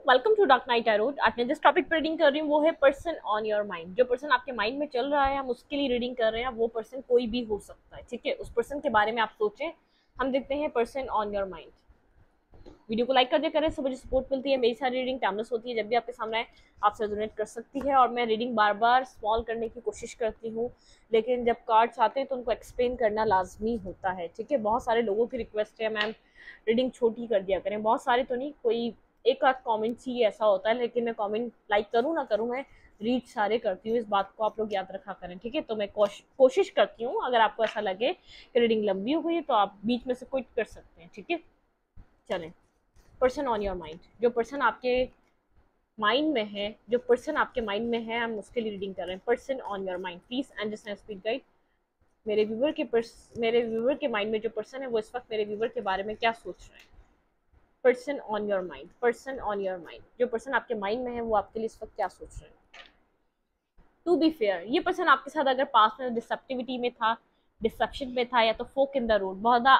Welcome to Dark Night Tarot. आज मैं जिस टॉपिक पर रीडिंग कर रही हूँ वो है पर्सन ऑन योर माइंड। जो पर्सन आपके माइंड में चल रहा है हम उसके लिए रीडिंग कर रहे हैं। वो पर्सन कोई भी हो सकता है, ठीक है। उस पर्सन के बारे में आप सोचें। हम देखते हैं person on your mind. Video को लाइक कर दिया करें, सब मुझे सपोर्ट मिलती है। मेरी सारी रीडिंग टाइमलेस होती है, जब भी आपके सामने आए आपसे रेजोनेट कर सकती है। और मैं रीडिंग बार बार स्मॉल करने की कोशिश करती हूँ, लेकिन जब कार्ड्स आते हैं तो उनको एक्सप्लेन करना लाजमी होता है, ठीक है। बहुत सारे लोगों की रिक्वेस्ट है मैम रीडिंग छोटी कर दिया करें। बहुत सारे तो नहीं, कोई एक आध कमेंट्स ही ऐसा होता है, लेकिन मैं कमेंट लाइक करूँ ना करूँ, मैं रीड सारे करती हूँ। इस बात को आप लोग याद रखा करें, ठीक है। तो मैं कोशिश करती हूँ, अगर आपको ऐसा लगे कि रीडिंग लंबी हो गई है तो आप बीच में से क्विट कर सकते हैं, ठीक है। चलें, पर्सन ऑन योर माइंड। जो पर्सन आपके माइंड में है, जो पर्सन आपके माइंड में है, हम उसके लिए रीडिंग कर रहे हैं। Person on your mind, please understand speed guide. मेरे व्यूवर के माइंड में जो पर्सन है वो इस वक्त मेरे व्यूवर के बारे में क्या सोच रहे हैं। Person on your mind, person on your mind. जो पर्सन आपके माइंड में है वो आपके लिए इस वक्त क्या सोच रहे हैं। टू बी फेयर, ये पर्सन आपके साथ अगर पास में डिसेप्टिविटी में था, डिसेप्शन में था, या तो फोक इन द रोड, बहुत ज़्यादा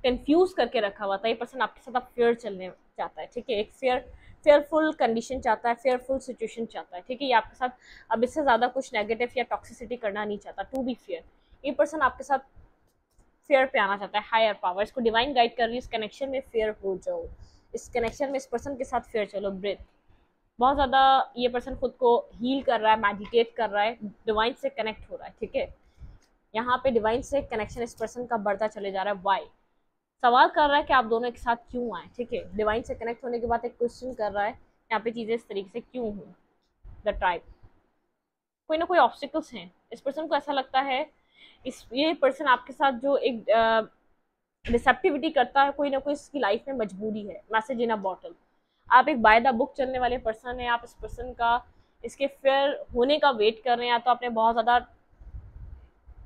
कंफ्यूज करके रखा हुआ था, ये पर्सन आपके साथ अब फेयर चलने चाहता है, ठीक है। एक फेयरफुल कंडीशन चाहता है, फेयरफुल सिचुएशन चाहता है, ठीक है। ये आपके साथ अब इससे ज़्यादा कुछ नेगेटिव या टॉक्सिसिटी करना नहीं चाहता। टू बी फेयर, ये पर्सन आपके साथ फेयर पे आना चाहता है। हायर पावर इसको डिवाइन गाइड कर रही है, इस कनेक्शन में फेयर हो जाओ, इस कनेक्शन में इस पर्सन के साथ फेयर चलो। ब्रेथ, बहुत ज़्यादा ये पर्सन खुद को हील कर रहा है, मेडिटेट कर रहा है, डिवाइन से कनेक्ट हो रहा है, ठीक है। यहाँ पे डिवाइन से कनेक्शन इस पर्सन का बढ़ता चले जा रहा है। वाई, सवाल कर रहा है कि आप दोनों एक साथ क्यों आए, ठीक है। डिवाइन से कनेक्ट होने के बाद एक क्वेश्चन कर रहा है, यहाँ पे चीज़ें इस तरीके से क्यों हुई। द ट्राइब, कोई ना कोई ऑब्स्टिकल्स हैं। इस पर्सन को ऐसा लगता है ये पर्सन आपके साथ जो एक रिसेप्टिविटी करता है, कोई ना कोई इसकी लाइफ में मजबूरी है। मैसेज इन अ बॉटल, आप एक बाय द बुक चलने वाले पर्सन है। आप इस पर्सन का इसके फेयर होने का वेट कर रहे हैं, या तो आपने बहुत ज़्यादा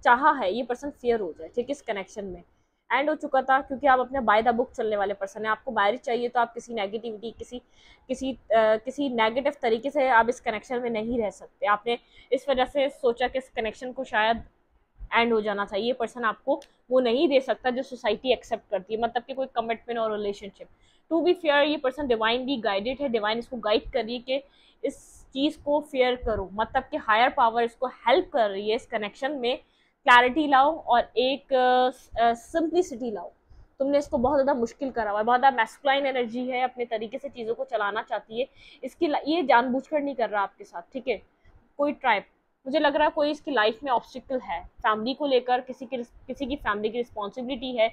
चाहा है ये पर्सन फेयर हो जाए, ठीक है। इस कनेक्शन में एंड हो चुका था, क्योंकि आप अपने बाय द बुक चलने वाले पर्सन है। आपको मैरिज चाहिए तो आप किसी नेगेटिविटी, किसी नेगेटिव तरीके से आप इस कनेक्शन में नहीं रह सकते। आपने इस वजह से सोचा कि इस कनेक्शन को शायद एंड हो जाना चाहिए। पर्सन आपको वो नहीं दे सकता जो सोसाइटी एक्सेप्ट करती है, मतलब कि कोई कमिटमेंट और रिलेशनशिप। टू बी फेयर, ये पर्सन डिवाइनली गाइडेड है, डिवाइन इसको गाइड कर रही है कि इस चीज़ को फेयर करो, मतलब कि हायर पावर इसको हेल्प कर रही है इस कनेक्शन में क्लैरिटी लाओ और एक सिंप्लिसिटी लाओ। तुमने इसको बहुत ज़्यादा मुश्किल करा हुआ है, बहुत ज़्यादा मैस्कुलाइन एनर्जी है, अपने तरीके से चीज़ों को चलाना चाहती है। ये जानबूझकर नहीं कर रहा आपके साथ, ठीक है। कोई ट्राइब, मुझे लग रहा है कोई इसकी लाइफ में ऑब्स्टिकल है फैमिली को लेकर, किसी की फैमिली की रिस्पॉन्सिबिलिटी है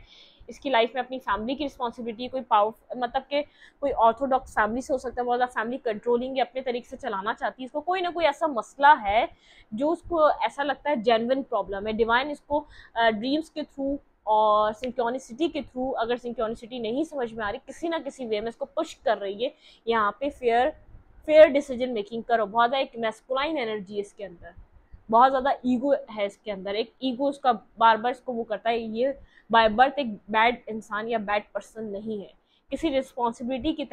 इसकी लाइफ में, अपनी फैमिली की रिस्पॉन्सिबिलिटी। कोई पावर, मतलब कि कोई ऑर्थोडॉक्स फैमिली से हो सकता है, बहुत ज़्यादा फैमिली कंट्रोलिंग या अपने तरीके से चलाना चाहती है। इसको कोई ना कोई ऐसा मसला है जो उसको ऐसा लगता है जेन्युइन प्रॉब्लम है। डिवाइन इसको ड्रीम्स के थ्रू और सिंक्रोनिसिटी के थ्रू, अगर सिंक्रोनिसिटी नहीं समझ में आ रही, किसी ना किसी वे में इसको पुश कर रही है यहाँ पे फेयर डिसीजन मेकिंग करो। बहुत ज़्यादा एक मैस्कुलाइन एनर्जी है इसके अंदर, बहुत ज़्यादा ईगो है इसके अंदर। एक ईगो उसका बार बार इसको वो करता है। ये बाय बर्थ एक बैड इंसान या बैड पर्सन नहीं है, किसी रिस्पॉन्सिबिलिटी के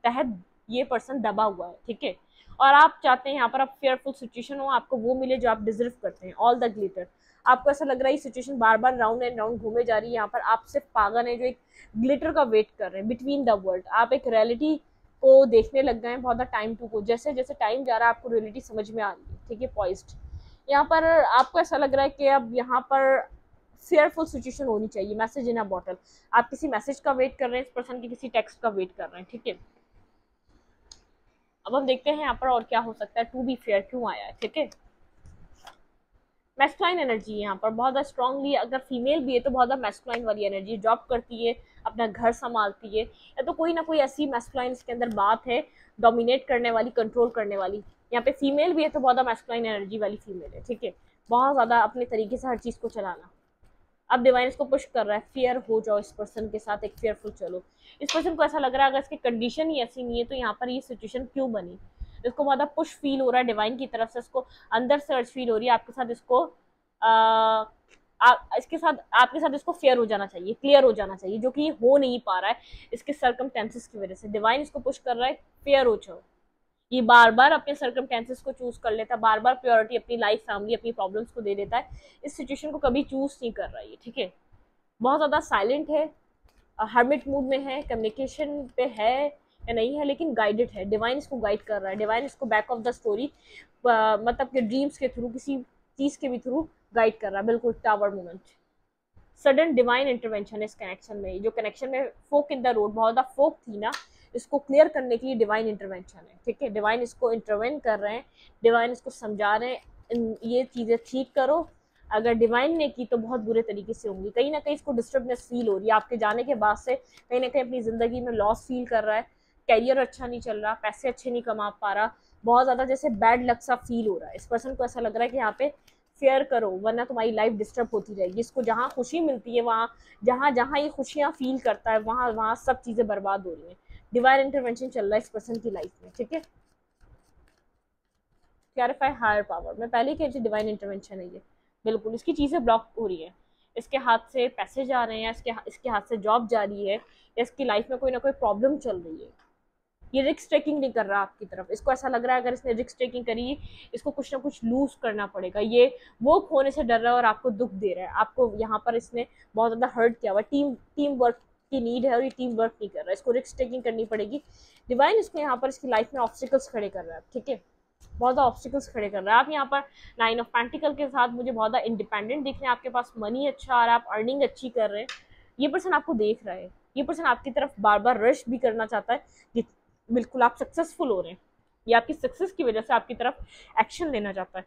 तहत ये पर्सन दबा हुआ है, ठीक है। और आप चाहते हैं यहाँ पर आप फेयरफुल सिचुएशन हो, आपको वो मिले जो आप डिजर्व करते हैं। ऑल द ग्लिटर, आपको ऐसा लग रहा है ये situation bar bar round and round घूमे जा रही है। यहाँ पर आप सिर्फ पागल हैं जो एक ग्लिटर का वेट कर रहे हैं बिटवीन द वर्ल्ड। आप एक रियलिटी को देखने लग गए हैं बहुत टाइम टू को, जैसे जैसे टाइम जा रहा है आपको रियलिटी समझ में आ रही है, ठीक है। पॉइज्ड, यहाँ पर आपको ऐसा लग रहा है कि अब यहाँ पर फेयरफुल सिचुएशन होनी चाहिए। मैसेज इन अ बॉटल, आप किसी मैसेज का वेट कर रहे हैं, इस पर्सन के किसी टेक्स्ट का वेट कर रहे हैं, ठीक है। अब हम देखते हैं यहाँ पर और क्या हो सकता है। टू बी फेयर क्यों आया है, ठीक है। मैस्कुलाइन एनर्जी यहाँ पर बहुत ज़्यादा स्ट्रांगली, अगर फीमेल भी है तो बहुत ज़्यादा मैस्कुलाइन वाली एनर्जी, जॉब करती है, अपना घर संभालती है, या तो कोई ना कोई ऐसी मैस्कुलाइन इसके अंदर बात है, डोमिनेट करने वाली, कंट्रोल करने वाली। यहाँ पे फीमेल भी है तो बहुत ज़्यादा मैस्कुलाइन एनर्जी वाली फीमेल है, ठीक है। बहुत ज़्यादा अपने तरीके से हर चीज़ को चलाना। अब डिवाइन इसको पुश कर रहा है, फेयर हो जाओ इस पर्सन के साथ, एक फेयरफुल चलो। इस पर्सन को ऐसा लग रहा है अगर इसकी कंडीशन ही ऐसी नहीं है तो यहाँ पर ये सिचुएशन क्यों बनी। इसको ज़्यादा पुश फील हो रहा है डिवाइन की तरफ से, इसको अंदर से अर्ज फील हो रही है आपके साथ, इसको इसके साथ, आपके साथ इसको फेयर हो जाना चाहिए, क्लियर हो जाना चाहिए, जो कि ये हो नहीं पा रहा है इसके सर्कमटेंसेस की वजह से। डिवाइन इसको पुश कर रहा है फेयर हो जाओ। ये बार बार अपने सर्कमटेंसेस को चूज कर लेता है, बार बार प्योरिटी अपनी लाइफ, फैमिली, अपनी प्रॉब्लम्स को दे देता है। इस सिचुएशन को कभी चूज नहीं कर रहा है, ठीक है। बहुत ज़्यादा साइलेंट है, हर्मिट मूड में है, कम्युनिकेशन पे है, या नहीं है, लेकिन गाइडेड है, डिवाइन इसको गाइड कर रहा है, डिवाइन इसको बैक ऑफ द स्टोरी मतलब के ड्रीम्स के थ्रू, किसी चीज के भी थ्रू गाइड कर रहा है। बिल्कुल tower moment, sudden divine intervention इस कनेक्शन में। जो कनेक्शन में फोक इन द रोड, बहुत ज़्यादा फोक थी ना, इसको क्लियर करने के लिए डिवाइन इंटरवेंशन है। ठीक है, डिवाइन इसको इंटरवेन कर रहे हैं, डिवाइन इसको समझा रहे हैं ये चीज़ें ठीक करो। अगर डिवाइन ने की तो बहुत बुरे तरीके से होंगी। कहीं ना कहीं इसको डिस्टर्बनेस फील हो रही है आपके जाने के बाद से, कहीं ना कहीं अपनी ज़िंदगी में लॉस फील कर रहा है, कैरियर अच्छा नहीं चल रहा, पैसे अच्छे नहीं कमा पा रहा, बहुत ज़्यादा जैसे बैड लक सा फील हो रहा है। इस पर्सन को ऐसा लग रहा है कि यहाँ पे फेयर करो वरना तुम्हारी लाइफ डिस्टर्ब होती रहेगी। इसको जहाँ खुशी मिलती है, वहाँ जहाँ जहाँ ये खुशियाँ फील करता है, वहाँ वहाँ सब चीज़ें बर्बाद हो रही हैं। डिवाइन इंटरवेंशन चल रहा है इस पर्सन की लाइफ में। ठीक है, क्लैरिफाई हायर पावर, मैं पहले ही कह रही थी डिवाइन इंटरवेंशन है ये। बिल्कुल इसकी चीज़ें ब्लॉक हो रही है, इसके हाथ से पैसे जा रहे हैं, इसके हाथ से जॉब जा रही है, या इसकी लाइफ में कोई ना कोई प्रॉब्लम चल रही है। ये रिस्क टेकिंग नहीं कर रहा आपकी तरफ। इसको ऐसा लग रहा है अगर इसने रिस्क टेकिंग करी, इसको कुछ ना कुछ लूज करना पड़ेगा। ये वो खोने से डर रहा है और आपको दुख दे रहा है। आपको यहाँ पर इसने बहुत ज़्यादा हर्ट किया हुआ। टीम वर्क की नीड है और ये टीम वर्क नहीं कर रहा है, इसको रिस्क टेकिंग करनी पड़ेगी। डिवाइन इसको यहाँ पर इसकी लाइफ में ऑब्स्टिकल्स खड़े कर रहा है। ठीक है, बहुत ज़्यादा ऑब्स्टिकल्स खड़े कर रहे हैं। आप यहाँ पर 9 ऑफ पेंटिकल के साथ मुझे बहुत ज़्यादा इंडिपेंडेंट दिख रहे हैं, आपके पास मनी अच्छा आ रहा है, आप अर्निंग अच्छी कर रहे हैं। ये पर्सन आपको देख रहा है, ये पर्सन आपकी तरफ बार बार रश भी करना चाहता है। बिल्कुल आप सक्सेसफुल हो रहे हैं, ये आपकी सक्सेस की वजह से आपकी तरफ एक्शन लेना चाहता है।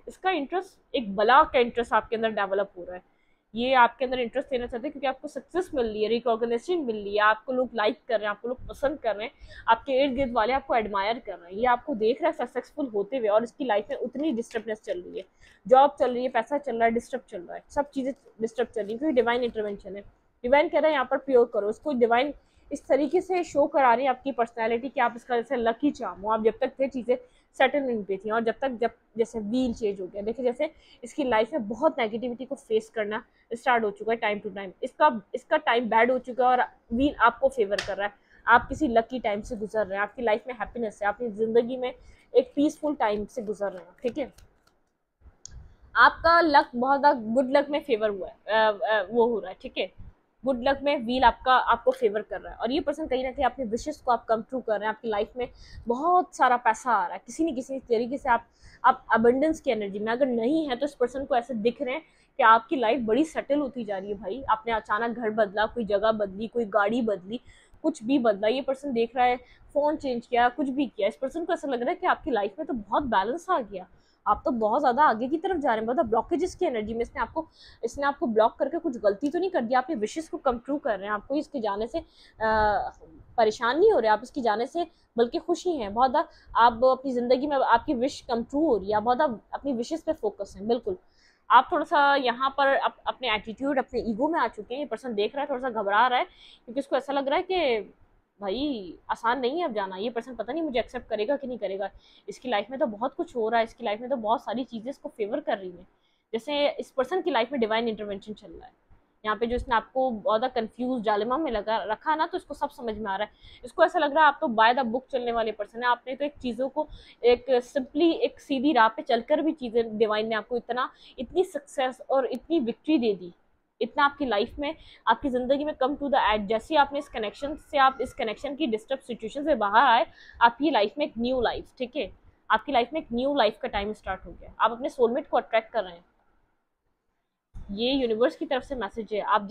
इसका इंटरेस्ट, एक बला का इंटरेस्ट आपके अंदर डेवलप हो रहा है। ये आपके अंदर इंटरेस्ट लेना चाहते हैं क्योंकि आपको सक्सेस मिल रही है, रिकॉग्निशन मिल रही है, आपको लोग लाइक कर रहे हैं, आपको लोग पसंद कर रहे हैं, आपके इर्द गिर्द वाले आपको एडमायर कर रहे हैं। ये आपको देख रहा है सक्सेसफुल होते हुए, और इसकी लाइफ में उतनी डिस्टर्बनेस चल रही है, जॉब चल रही है, पैसा चल रहा है, डिस्टर्ब चल रहा है, सब चीज़ें डिस्टर्ब चल रही है क्योंकि डिवाइन इंटरवेंशन है। डिवाइन कह रहा है यहाँ पर प्योर करो इसको। डिवाइन इस तरीके से शो करा रही है आपकी पर्सनैलिटी कि आप इसका जैसे लकी चार्म हो। आप जब तक थे चीज़ें सेटल नहीं पे थी, और जब जैसे व्हील चेंज हो गया, देखिए जैसे इसकी लाइफ में बहुत नेगेटिविटी को फेस करना स्टार्ट हो चुका है टाइम टू टाइम। इसका टाइम बैड हो चुका है और व्हील आपको फेवर कर रहा है। आप किसी लकी टाइम से गुजर रहे हैं, आपकी लाइफ में हैप्पीनेस है, आपकी ज़िंदगी में एक पीसफुल टाइम से गुजर रहे हैं। ठीक है, आपका लक बहुत ज़्यादा गुड लक में फेवर हुआ है, वो हो रहा है। ठीक है, गुड लक में व्हील आपको फेवर कर रहा है, और ये पर्सन कहीं ना कहीं अपने विशेष को आप कम ट्रू कर रहे हैं। आपकी लाइफ में बहुत सारा पैसा आ रहा है किसी न किसी तरीके से। आप अबंडेंस की एनर्जी में अगर नहीं है तो इस पर्सन को ऐसे दिख रहे हैं कि आपकी लाइफ बड़ी सेटल होती जा रही है। भाई आपने अचानक घर बदला, कोई जगह बदली, कोई गाड़ी बदली, कुछ भी बदला, ये पर्सन देख रहा है, फ़ोन चेंज किया, कुछ भी किया, इस पर्सन को ऐसा लग रहा है कि आपकी लाइफ में तो बहुत बैलेंस आ गया, आप तो बहुत ज़्यादा आगे की तरफ जा रहे हैं। मतलब ब्लॉकेजेस की एनर्जी में इसने आपको ब्लॉक करके कुछ गलती तो नहीं कर दी, आपके विशेष को कम ट्रू कर रहे हैं। आपको इसके जाने से परेशान नहीं हो रहे, आप इसके जाने से बल्कि खुशी हैं बहुत ज़्यादा। आप अपनी ज़िंदगी में आपकी विश कम ट्रू हो रही है, आप बहुत ज़्यादा अपनी विशेष पे फोकस हैं। बिल्कुल आप थोड़ा सा यहाँ पर अपने एटीट्यूड, अपने ईगो में आ चुके हैं। ये पर्सन देख रहा है, थोड़ा सा घबरा रहा है क्योंकि उसको ऐसा लग रहा है कि भाई आसान नहीं है अब जाना। ये पर्सन पता नहीं मुझे एक्सेप्ट करेगा कि नहीं करेगा। इसकी लाइफ में तो बहुत कुछ हो रहा है, इसकी लाइफ में तो बहुत सारी चीज़ें इसको फेवर कर रही हैं। जैसे इस पर्सन की लाइफ में डिवाइन इंटरवेंशन चल रहा है यहाँ पे, जो इसने आपको बहुत ज़्यादा कंफ्यूज जालिमा में लगा रखा ना, तो इसको सब समझ में आ रहा है। इसको ऐसा लग रहा है आप तो बाय द बुक चलने वाले पर्सन है। आपने तो एक चीज़ों को एक सिंपली एक सीधी राह पे चलकर भी चीज़ें, डिवाइन ने आपको इतनी सक्सेस और इतनी विक्ट्री दे दी, इतना आपकी लाइफ में, आपकी ज़िंदगी में कम टू द एड। जैसे आपने इस कनेक्शन से, आप इस कनेक्शन की डिस्टर्ब सिचुएशन से बाहर आए, आपकी लाइफ में एक न्यू लाइफ, ठीक है, आपकी लाइफ में एक न्यू लाइफ का टाइम स्टार्ट हो गया। आप अपने सोलमेट को अट्रैक्ट कर रहे हैं, ये यूनिवर्स की तरफ से मैसेज है। आप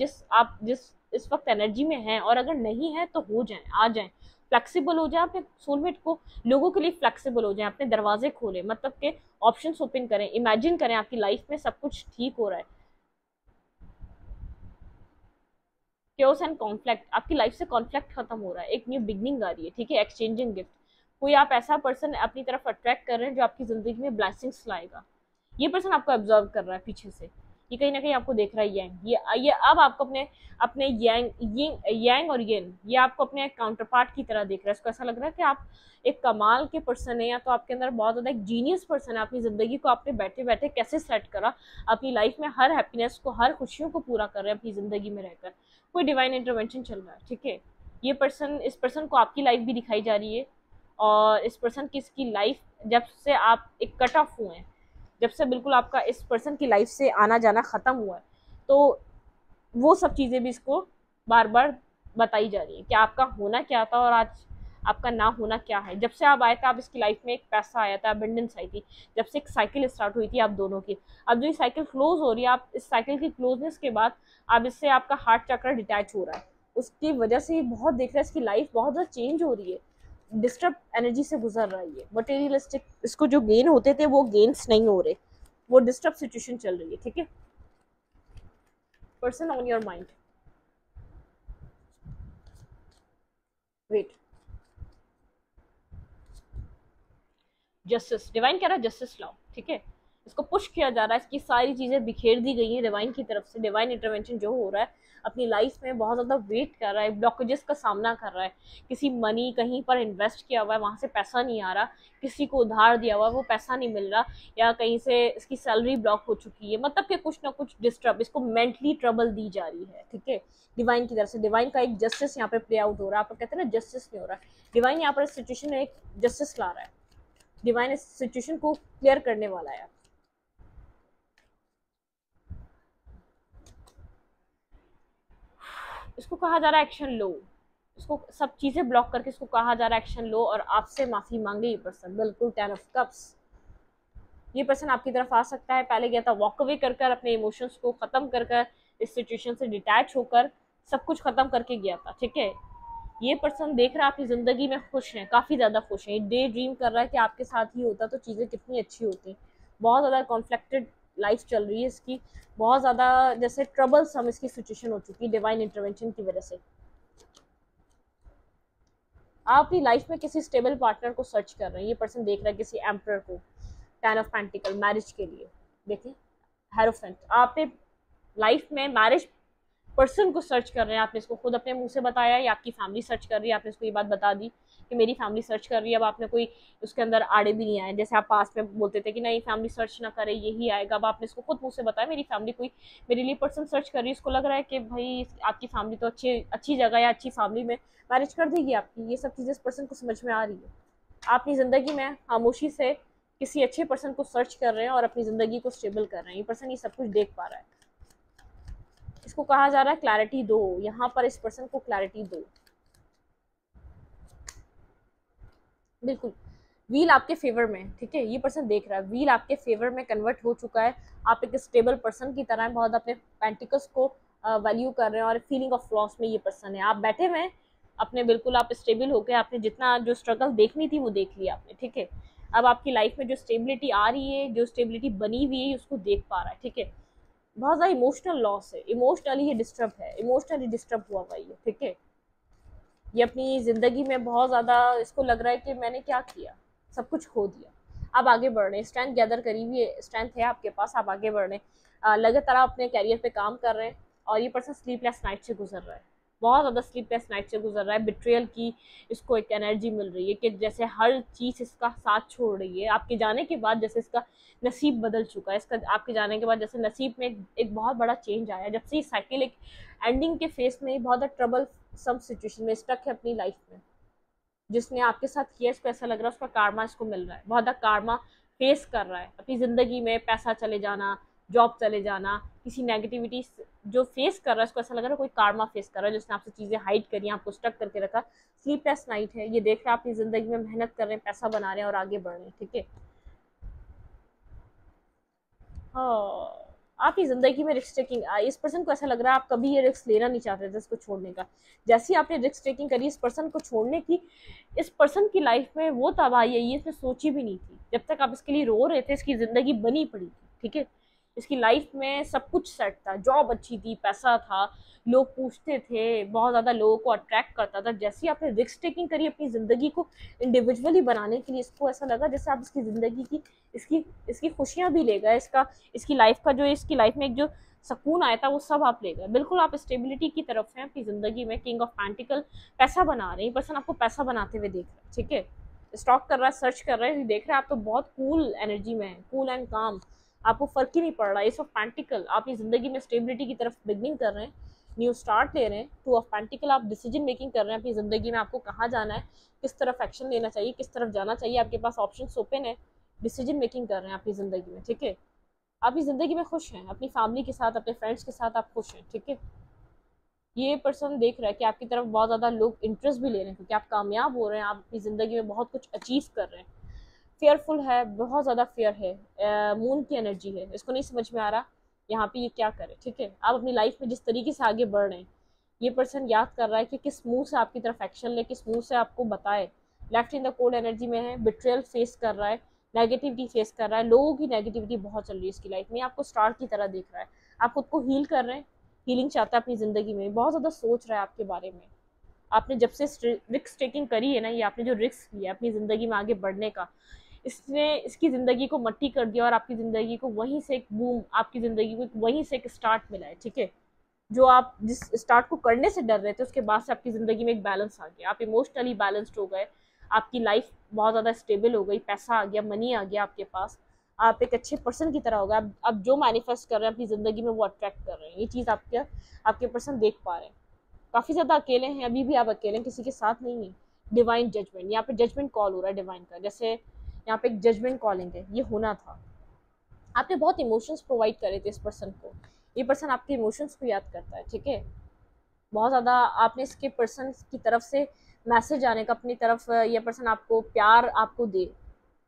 जिस इस वक्त एनर्जी में हैं, और अगर नहीं है तो हो जाएं, आ जाएं, फ्लेक्सिबल हो जाए, अपने सोलमेट को, लोगों के लिए फ्लेक्सिबल हो जाए, अपने दरवाजे खोलें, मतलब के ऑप्शंस ओपन करें, इमेजिन करें आपकी लाइफ में सब कुछ ठीक हो रहा है। क्योस एंड कॉन्फ्लिक्ट, आपकी लाइफ से कॉन्फ्लिक्ट खत्म हो रहा है, एक न्यू बिगनिंग आ रही है। ठीक है, एक्सचेंजिंग गिफ्ट, कोई आप ऐसा पर्सन अपनी तरफ अट्रैक्ट कर रहे हैं जो आपकी जिंदगी में ब्लेसिंग्स लाएगा। ये पर्सन आपको ऑब्जर्व कर रहा है पीछे से, ये कहीं ना कहीं आपको देख रहा है। यांग, ये अब आपको अपने यांग और येन, ये आपको अपने काउंटर पार्ट की तरह देख रहा है। इसको ऐसा लग रहा है कि आप एक कमाल के पर्सन है, या तो आपके अंदर बहुत ज़्यादा एक जीनियस पर्सन है। अपनी ज़िंदगी को आपने बैठे बैठे कैसे सेट करा, अपनी लाइफ में हर हैप्पीनेस को, हर खुशियों को पूरा कर रहे हैं अपनी ज़िंदगी में रहकर। कोई डिवाइन इंटरवेंशन चल रहा है। ठीक है, ये पर्सन, इस पर्सन को आपकी लाइफ भी दिखाई जा रही है, और इस पर्सन की इसकी लाइफ, जब से आप एक कट ऑफ हुए हैं, जब से बिल्कुल आपका इस पर्सन की लाइफ से आना जाना ख़त्म हुआ है, तो वो सब चीज़ें भी इसको बार बार बताई जा रही है कि आपका होना क्या था और आज आपका ना होना क्या है। जब से आप आए थे, आप इसकी लाइफ में एक पैसा आया था, अबंडेंस आई थी, जब से एक साइकिल स्टार्ट हुई थी आप दोनों की। अब जो ये साइकिल क्लोज हो रही है, आप इस साइकिल की क्लोजनेस के बाद अब इससे आपका हार्ट चक्र डिटैच हो रहा है, उसकी वजह से ये बहुत देख रहा है इसकी लाइफ बहुत ज़्यादा चेंज हो रही है, डिस्टर्ब एनर्जी से गुजर रहा है। ये मटेरियलिस्टिक, इसको जो गेन होते थे वो गेन्स नहीं हो रहे, वो डिस्टर्ब सिचुएशन चल रही है। ठीक है, person on your mind, wait, justice, divine कह रहा है जस्टिस लाओ। ठीक है, इसको पुश किया जा रहा है, इसकी सारी चीजें बिखेर दी गई हैं डिवाइन की तरफ से। डिवाइन इंटरवेंशन जो हो रहा है अपनी लाइफ में बहुत ज्यादा वेट कर रहा है, ब्लॉकेजेस का सामना कर रहा है, किसी मनी कहीं पर इन्वेस्ट किया हुआ है वहां से पैसा नहीं आ रहा, किसी को उधार दिया हुआ है वो पैसा नहीं मिल रहा, या कहीं से इसकी सैलरी ब्लॉक हो चुकी है, मतलब कि कुछ ना कुछ डिस्टर्ब, इसको मेंटली ट्रबल दी जा रही है। ठीक है, डिवाइन की तरफ से डिवाइन का एक जस्टिस यहाँ पे प्ले आउट हो रहा है। आप कहते हैं ना जस्टिस नहीं हो रहा है, डिवाइन यहाँ पर सिचुएशन में एक जस्टिस ला रहा है, डिवाइन इस सिचुएशन को क्लियर करने वाला है। इसको कहा जा रहा है एक्शन लो, इसको सब चीजें ब्लॉक करके इसको कहा जा रहा है एक्शन लो और आपसे माफी मांगे ये पर्सन। बिल्कुल 10 ऑफ कप्स, ये पर्सन आपकी तरफ आ सकता है, पहले गया था वॉक अवे कर कर, अपने इमोशंस को खत्म कर कर, इस सिचुएशन से डिटैच होकर सब कुछ खत्म करके गया था। ठीक है, ये पर्सन देख रहा है आपकी जिंदगी में खुश है, काफी ज्यादा खुश है, डे ड्रीम कर रहा है कि आपके साथ ही होता तो चीजें कितनी अच्छी होती। बहुत ज्यादा कॉन्फ्लिक्टेड लाइफ चल रही है इसकी, बहुत ज्यादा जैसे ट्रबल सम इसकी सिचुएशन हो चुकी है डिवाइन इंटरवेंशन की वजह से। आप अपनी लाइफ में किसी स्टेबल पार्टनर को सर्च कर रहे हैं, ये पर्सन देख रहा है किसी एम्परर को, 10 ऑफ पेंटिकल मैरिज के लिए। देखिए हेरोफेंट, आपने लाइफ में मैरिज पर्सन को सर्च कर रहे हैं, आपने इसको खुद अपने मुंह से बताया या आपकी फैमिली सर्च कर रही है, आपने इसको ये बात बता दी कि मेरी फैमिली सर्च कर रही है। अब आपने कोई उसके अंदर आड़े भी नहीं आए, जैसे आप पास में बोलते थे कि नहीं फैमिली सर्च ना करे यही आएगा, अब आपने इसको खुद मुंह से बताया मेरी फैमिली कोई मेरे लिए पर्सन सर्च कर रही है। इसको लग रहा है कि भाई आपकी फैमिली तो अच्छी अच्छी जगह या अच्छी फैमिली में मैरिज कर देगी आपकी, ये सब चीज़ें इस पर्सन को समझ में आ रही है। आप अपनी ज़िंदगी में खामोशी से किसी अच्छे पर्सन को सर्च कर रहे हैं और अपनी ज़िंदगी को स्टेबल कर रहे हैं, ये पर्सन ये सब कुछ देख पा रहा है। इसको कहा जा रहा है क्लैरिटी दो, यहाँ पर इस पर्सन को क्लैरिटी दो। बिल्कुल व्हील आपके फेवर में, ठीक है, ये पर्सन देख रहा है व्हील आपके फेवर में कन्वर्ट हो चुका है, आप एक स्टेबल पर्सन की तरह बहुत अपने पेंटिकल्स को वैल्यू कर रहे हैं और फीलिंग ऑफ लॉस में ये पर्सन है। आप बैठे हुए हैं अपने, बिल्कुल आप स्टेबल हो गए, आपने जितना जो स्ट्रगल देखनी थी वो देख लिया आपने। ठीक है, अब आपकी लाइफ में जो स्टेबिलिटी आ रही है, जो स्टेबिलिटी बनी हुई है उसको देख पा रहा है। ठीक है, बहुत ज़्यादा इमोशनल लॉस है, इमोशनली ये डिस्टर्ब है, इमोशनली डिस्टर्ब हुआ हुआ ये। ठीक है, ये अपनी ज़िंदगी में बहुत ज़्यादा इसको लग रहा है कि मैंने क्या किया, सब कुछ खो दिया। आप आगे बढ़ रहे हैं, स्ट्रेंथ गैदर करी हुई है, स्ट्रेंथ है आपके पास, आप आगे बढ़ रहे हैं, लगातार आप अपने कैरियर पे काम कर रहे हैं। और ये पर्सन स्लीपलेस नाइट से गुजर रहा है, बहुत ज़्यादा स्लीपलेस नाइट से गुजर रहा है, बिट्रियल की इसको एक एनर्जी मिल रही है कि जैसे हर चीज़ इसका साथ छोड़ रही है आपके जाने के बाद, जैसे इसका नसीब बदल चुका है, इसका आपके जाने के बाद जैसे नसीब में एक बहुत बड़ा चेंज आया, जब से ये साइकिल एक एंडिंग के फेस में बहुत ज़्यादा ट्रबल सम सिचुएशन में स्टक है अपनी लाइफ में। जिसने आपके साथ किया इसको ऐसा लग रहा है उसका कार्मा इसको मिल रहा है, बहुत ज़्यादा कार्मा फेस कर रहा है अपनी ज़िंदगी में, पैसा चले जाना, जॉब चले जाना, किसी नेगेटिविटी जो फेस कर रहा है, उसको ऐसा लग रहा है कोई कार्मा फेस कर रहा है जिसने आपसे चीज़ें हाइड करी, आपको स्टक करके रखा। स्लीपलेस नाइट है, ये देख रहे हैं अपनी ज़िंदगी में मेहनत कर रहे हैं, पैसा बना रहे हैं और आगे बढ़ रहे हैं। ठीक है, हाँ, आपकी ज़िंदगी में रिस्क टेकिंग, इस पर्सन को ऐसा लग रहा है आप कभी ये रिस्क लेना नहीं चाहते थे इसको छोड़ने का, जैसे ही आपने रिस्क टेकिंग करी इस पर्सन को छोड़ने की, इस पर्सन की लाइफ में वो तबाही है ये इसने सोची भी नहीं थी। जब तक आप इसके लिए रो रहे थे इसकी ज़िंदगी बनी पड़ी थी। ठीक है, इसकी लाइफ में सब कुछ सेट था, जॉब अच्छी थी, पैसा था, लोग पूछते थे, बहुत ज़्यादा लोगों को अट्रैक्ट करता था। जैसे ही आपने रिस्क टेकिंग करी अपनी ज़िंदगी को इंडिविजुअली बनाने के लिए, इसको ऐसा लगा जैसे आप इसकी ज़िंदगी की इसकी इसकी खुशियाँ भी ले गए, इसका इसकी लाइफ का जो इसकी लाइफ में एक जो सुकून आया था वो सब आप ले गए। बिल्कुल आप स्टेबिलिटी की तरफ हैं अपनी ज़िंदगी में, किंग ऑफ पेंटिकल, पैसा बना रहे हैं, पर्सन आपको पैसा बनाते हुए देख रहा है। ठीक है, स्टॉक कर रहा है, सर्च कर रहा है, देख रहा है आप तो बहुत कूल एनर्जी में है, कूल एंड काम, आपको फ़र्क ही नहीं पड़ रहा है। एस ऑफ पेंटिकल, आप अपनी ज़िंदगी में स्टेबिलिटी की तरफ बिगनिंग कर रहे हैं, न्यू स्टार्ट ले रहे हैं। टू ऑफ पेंटिकल, आप डिसीजन मेकिंग कर रहे हैं अपनी ज़िंदगी में, आपको कहाँ जाना है, किस तरफ एक्शन लेना चाहिए, किस तरफ जाना चाहिए, आपके पास ऑप्शन ओपन है, डिसीजन मेकिंग कर रहे हैं अपनी ज़िंदगी में। ठीक है, आप इस ज़िंदगी में खुश हैं, अपनी फैमिली के साथ, अपने फ्रेंड्स के साथ आप खुश हैं। ठीक है, ये पर्सन देख रहा है कि आपकी तरफ बहुत ज़्यादा लोग इंटरेस्ट भी ले रहे हैं, क्योंकि आप कामयाब हो रहे हैं, आप अपनी ज़िंदगी में बहुत कुछ अचीव कर रहे हैं। फेयरफुल है, बहुत ज़्यादा फेयर है, मून की एनर्जी है, इसको नहीं समझ में आ रहा यहाँ पे ये क्या करे। ठीक है, आप अपनी लाइफ में जिस तरीके से आगे बढ़ रहे हैं, ये पर्सन याद कर रहा है कि किस मुंह से आपकी तरफ एक्शन ले, किस मुंह से आपको बताए। Left in the cold energy में है, बिट्रेयल फेस कर रहा है, नेगेटिविटी फेस कर रहा है, लोगों की नेगेटिविटी बहुत चल रही है इसकी लाइफ में। आपको स्टार की तरह देख रहा है, आप खुद को हील कर रहे हैं, हीलिंग चाहता है अपनी ज़िंदगी में, बहुत ज़्यादा सोच रहा है आपके बारे में। आपने जब से रिस्क टेकिंग करी है ना, ये आपने जो रिस्क लिया अपनी ज़िंदगी में आगे बढ़ने का, इसने इसकी ज़िंदगी को मट्टी कर दिया, और आपकी ज़िंदगी को वहीं से एक बूम, आपकी ज़िंदगी को वहीं से एक स्टार्ट मिला है। ठीक है, जो आप जिस स्टार्ट को करने से डर रहे थे, उसके बाद से आपकी ज़िंदगी में एक बैलेंस आ गया, आप इमोशनली बैलेंस्ड हो गए, आपकी लाइफ बहुत ज़्यादा स्टेबल हो गई, पैसा आ गया, मनी आ गया आपके पास, आप एक अच्छे पर्सन की तरह हो गए। आप जो मैनिफेस्ट कर रहे हैं अपनी ज़िंदगी में वो अट्रैक्ट कर रहे हैं। ये चीज़ आपके पर्सन देख पा रहे हैं। काफ़ी ज़्यादा अकेले हैं, अभी भी आप अकेले हैं, किसी के साथ नहीं है। डिवाइन जजमेंट, यहाँ पे जजमेंट कॉल हो रहा है डिवाइन का, जैसे यहाँ पे एक जजमेंट कॉलिंग है, ये होना था। आपने बहुत इमोशंस प्रोवाइड करे थे इस पर्सन को, ये पर्सन आपके इमोशंस को याद करता है। ठीक है, बहुत ज़्यादा आपने इसके पर्सन की तरफ से मैसेज आने का, अपनी तरफ ये पर्सन आपको प्यार आपको दे,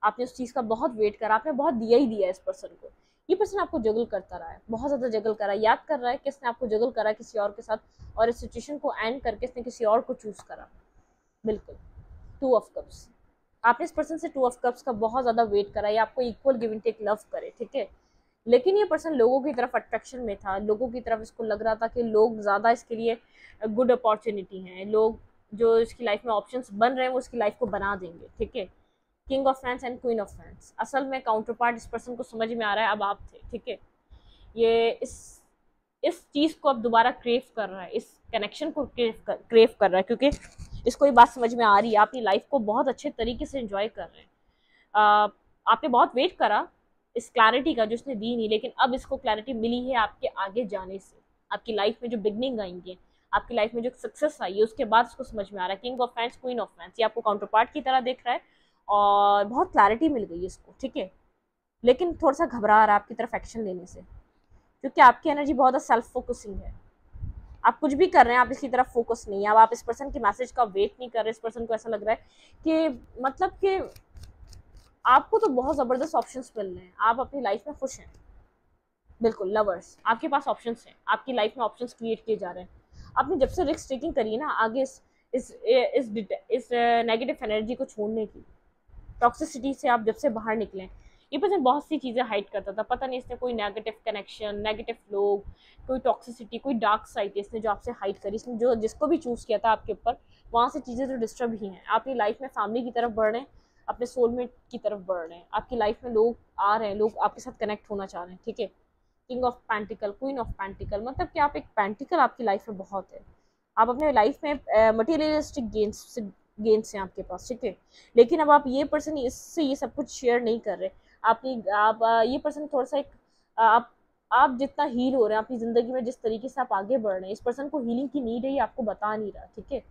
आपने उस चीज़ का बहुत वेट करा, आपने बहुत दिया ही दिया इस पर्सन को। ये पर्सन आपको जगल करता रहा है, बहुत ज़्यादा जगल करा, याद कर रहा है कि इसने आपको जगल करा किसी और के साथ, और इस सिचुएशन को एंड करके इसने किसी और को चूज़ करा। बिल्कुल, 2 ऑफ कप्स, आपने इस पर्सन से 2 ऑफ कप्स का बहुत ज़्यादा वेट करा, ये आपको equal give and take love करे। ठीक है, लेकिन ये पर्सन लोगों की तरफ अट्रैक्शन में था, लोगों की तरफ इसको लग रहा था कि लोग ज़्यादा इसके लिए गुड अपॉर्चुनिटी हैं, लोग जो इसकी लाइफ में ऑप्शंस बन रहे हैं वो इसकी लाइफ को बना देंगे। ठीक है, king of friends and queen of friends, असल में काउंटर पार्ट इस पर्सन को समझ में आ रहा है, अब आप थे। ठीक है, ये इस चीज़ को अब दोबारा क्रेव कर रहा है, इस कनेक्शन को क्रेव कर रहा है, क्योंकि इसको ये बात समझ में आ रही है, अपनी लाइफ को बहुत अच्छे तरीके से एंजॉय कर रहे हैं। आपने बहुत वेट करा इस क्लैरिटी का जो इसने दी नहीं, लेकिन अब इसको क्लैरिटी मिली है आपके आगे जाने से। आपकी लाइफ में जो बिगनिंग आएंगे, आपकी लाइफ में जो सक्सेस आई है, उसके बाद इसको समझ में आ रहा है। King of friends, queen of friends, ये आपको काउंटर पार्ट की तरह देख रहा है, और बहुत क्लैरिटी मिल गई है इसको। ठीक है, लेकिन थोड़ा सा घबरा रहा है आपकी तरफ एक्शन लेने से, क्योंकि आपकी एनर्जी बहुत ज़्यादा सेल्फ फोकसिंग है। आप कुछ भी कर रहे हैं, आप इसकी तरफ फोकस नहीं है, अब आप इस पर्सन के मैसेज का वेट नहीं कर रहे। इस पर्सन को ऐसा लग रहा है कि मतलब कि आपको तो बहुत ज़बरदस्त ऑप्शंस मिल रहे हैं, आप अपनी लाइफ में खुश हैं। बिल्कुल, लवर्स, आपके पास ऑप्शंस हैं, आपकी लाइफ में ऑप्शंस क्रिएट किए जा रहे हैं। आपने जब से रिस्क टेकिंग करी है ना, आगे इस नेगेटिव एनर्जी को छोड़ने की, टॉक्सिसिटी से आप जब से बाहर निकले, ये पर्सन बहुत सी चीज़ें हाइड करता था, पता नहीं इसने कोई नेगेटिव कनेक्शन, नेगेटिव लोग, कोई टॉक्सिसिटी, कोई डार्क साइड इसने जो आपसे हाइड करी, इसने जो जिसको भी चूज़ किया था आपके ऊपर, वहाँ से चीज़ें तो डिस्टर्ब ही हैं। आप अपनी लाइफ में फैमिली की तरफ बढ़ रहे हैं, अपने सोलमेट की तरफ बढ़ रहे हैं, आपकी लाइफ में लोग आ रहे हैं, लोग आपके साथ कनेक्ट होना चाह रहे हैं। ठीक है, king of pentacle, queen of pentacle, मतलब कि आप एक पेंटिकल आपकी लाइफ में बहुत है, आप अपने लाइफ में मटीरियलिस्टिक गेन्स हैं आपके पास। ठीक है, लेकिन अब आप ये पर्सन इससे ये सब कुछ शेयर नहीं कर रहे। ये पर्सन थोड़ा सा एक आप जितना हील हो रहे हैं अपनी ज़िंदगी में, जिस तरीके से आप आगे बढ़ रहे हैं, इस पर्सन को हीलिंग की नीड है, ये आपको बता नहीं रहा। ठीक है,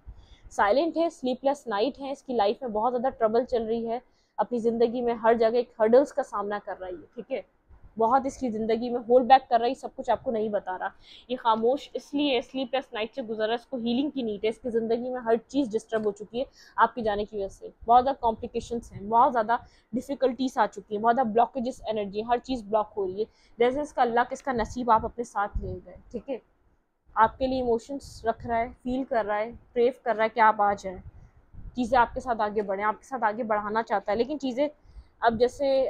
साइलेंट है, स्लीपलेस नाइट है, इसकी लाइफ में बहुत ज़्यादा ट्रबल चल रही है, अपनी ज़िंदगी में हर जगह एक हर्डल्स का सामना कर रही है। ठीक है, बहुत इसकी ज़िंदगी में होल्ड बैक कर रही, सब कुछ आपको नहीं बता रहा, ये खामोश इसलिए स्लीपलेस नाइट से गुजर रहा है, इसको हीलिंग की नीड है, इसकी ज़िंदगी में हर चीज़ डिस्टर्ब हो चुकी है आपके जाने की वजह से, बहुत ज़्यादा कॉम्प्लिकेशंस हैं, बहुत ज़्यादा डिफ़िकल्टीज आ चुकी हैं, बहुत ज़्यादा ब्लॉकेजेस एनर्जी, हर चीज़ ब्लॉक हो रही है, जैसे इसका लक, इसका नसीब आप अपने साथ ले गए। ठीक है, आपके लिए इमोशंस रख रहा है, फील कर रहा है, क्रेव कर रहा है कि आप आ जाएँ, चीज़ें आपके साथ आगे बढ़ें, आपके साथ आगे बढ़ाना चाहता है, लेकिन चीज़ें अब जैसे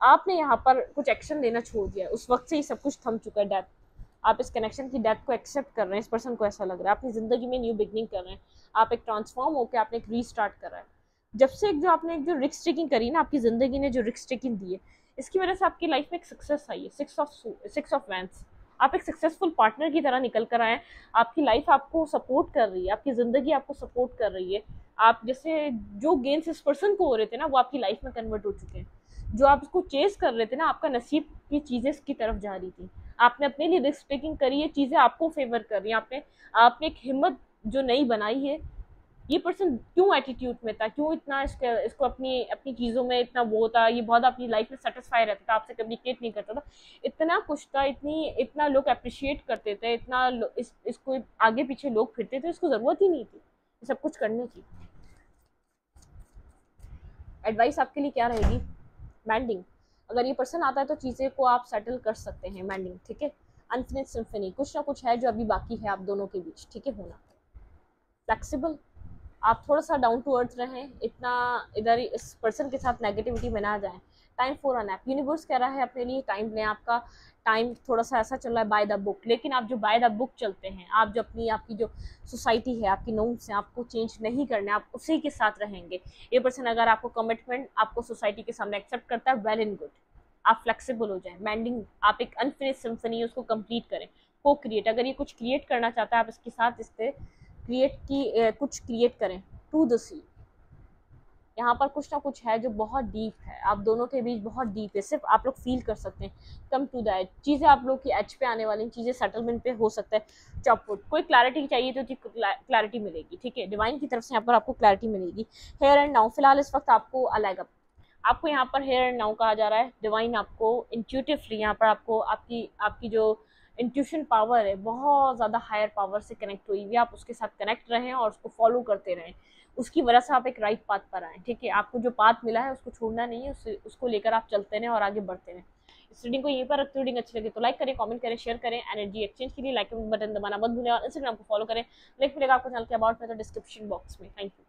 आपने यहाँ पर कुछ एक्शन लेना छोड़ दिया है, उस वक्त से ही सब कुछ थम चुका है। डेथ, आप इस कनेक्शन की डेथ को एक्सेप्ट कर रहे हैं, इस पर्सन को ऐसा लग रहा है, अपनी ज़िंदगी में न्यू बिगनिंग कर रहे हैं, आप एक ट्रांसफॉर्म होकर आपने एक रीस्टार्ट करा है। जब से आपने जो रिस्क टेकिंग करी ना, आपकी ज़िंदगी ने जो रिस्क टेकिंग दी है, इसकी वजह से आपकी लाइफ में एक सक्सेस आई है। 6 ऑफ वैंस, आप एक सक्सेसफुल पार्टनर की तरह निकल कर आए, आपकी लाइफ आपको सपोर्ट कर रही है, आपकी ज़िंदगी आपको सपोर्ट कर रही है। आप जैसे जो गेन्स इस पर्सन को हो रहे थे ना, वो आपकी लाइफ में कन्वर्ट हो चुके हैं। जो आप इसको चेस कर रहे थे ना, आपका नसीब की चीज़ें इसकी तरफ जा रही थी, आपने अपने लिए रिस्क टेकिंग करी है, चीज़ें आपको फेवर कर रही हैं, आपने एक हिम्मत जो नई बनाई है, ये पर्सन क्यों एटीट्यूड में था, क्यों इतना इसको अपनी अपनी चीज़ों में इतना वो था, ये बहुत अपनी लाइफ में सेटिस्फाई रहता था, आपसे कम्युनिकेट नहीं करता था, इतना कुछ था, इतना लोग अप्रिशिएट करते थे, इतना इसको आगे पीछे लोग फिरते थे, इसको ज़रूरत ही नहीं थी ये सब कुछ करने की। एडवाइस आपके लिए क्या रहेगी? मैंडिंग। अगर ये पर्सन आता है तो चीज़ें को आप सेटल कर सकते हैं, मैंडिंग, ठीक है। अनफिनिश्ड सिम्फनी, कुछ ना कुछ है जो अभी बाकी है आप दोनों के बीच, ठीक है, होना। फ्लेक्सिबल, आप थोड़ा सा डाउन टू अर्थ रहें, इतना इधर इस पर्सन के साथ नेगेटिविटी में ना जाएं। Time for a nap, universe कह रहा है अपने लिए टाइम लें, आपका टाइम थोड़ा सा ऐसा चल रहा है बाय द बुक, लेकिन आप जो बाय द बुक चलते हैं, आप जो आपकी जो सोसाइटी है, आपकी नॉर्म्स हैं, आपको चेंज नहीं करने, आप उसी के साथ रहेंगे। ये पर्सन अगर आपको कमिटमेंट आपको सोसाइटी के सामने एक्सेप्ट करता है, वेल एंड गुड, आप फ्लेक्सिबल हो जाएं। मैंडिंग, आप एक अनफिनिश सिम्फनी उसको कंप्लीट करें, को क्रिएट, अगर ये कुछ क्रिएट करना चाहता है आप इसके साथ इससे कुछ क्रिएट करें। टू द सी, यहाँ पर कुछ ना कुछ है जो बहुत डीप है, आप दोनों के बीच बहुत डीप है, सिर्फ आप लोग फील कर सकते हैं। कम टू द एज, चीज़ें आप लोग की एज पे आने वाली चीज़ें सेटलमेंट पे हो सकता है। चॉपवुड, कोई क्लैरिटी चाहिए तो क्लैरिटी मिलेगी, ठीक है, डिवाइन की तरफ से यहाँ पर आपको क्लैरिटी मिलेगी। हेयर एंड नाउ, फिलहाल इस वक्त आपको अलग आपको यहाँ पर हेयर एंड नाउ कहा जा रहा है। डिवाइन आपको इंट्यूटिवली यहाँ पर आपको आपकी आपकी जो इंट्यूशन पावर है बहुत ज़्यादा हायर पावर से कनेक्ट हुई हुई, आप उसके साथ कनेक्ट रहें और उसको फॉलो करते रहें, उसकी वजह से आप एक राइट पाथ पर आए, ठीक है। आपको जो पाथ मिला है उसको छोड़ना नहीं है, उसको लेकर आप चलते रहें और आगे बढ़ते रहें। इस रीडिंग को यहीं पर रखते, रीडिंग अच्छी लगे तो लाइक करें, कमेंट करें, शेयर करें। एनर्जी एक्सचेंज के लिए लाइक बटन दबाना मत भूलें और इंस्टाग्राम को फॉलो करें। लिंक मिलेगा आपको चैनल के अबाउट में तो डिस्क्रिप्शन बॉक्स में। Thank you.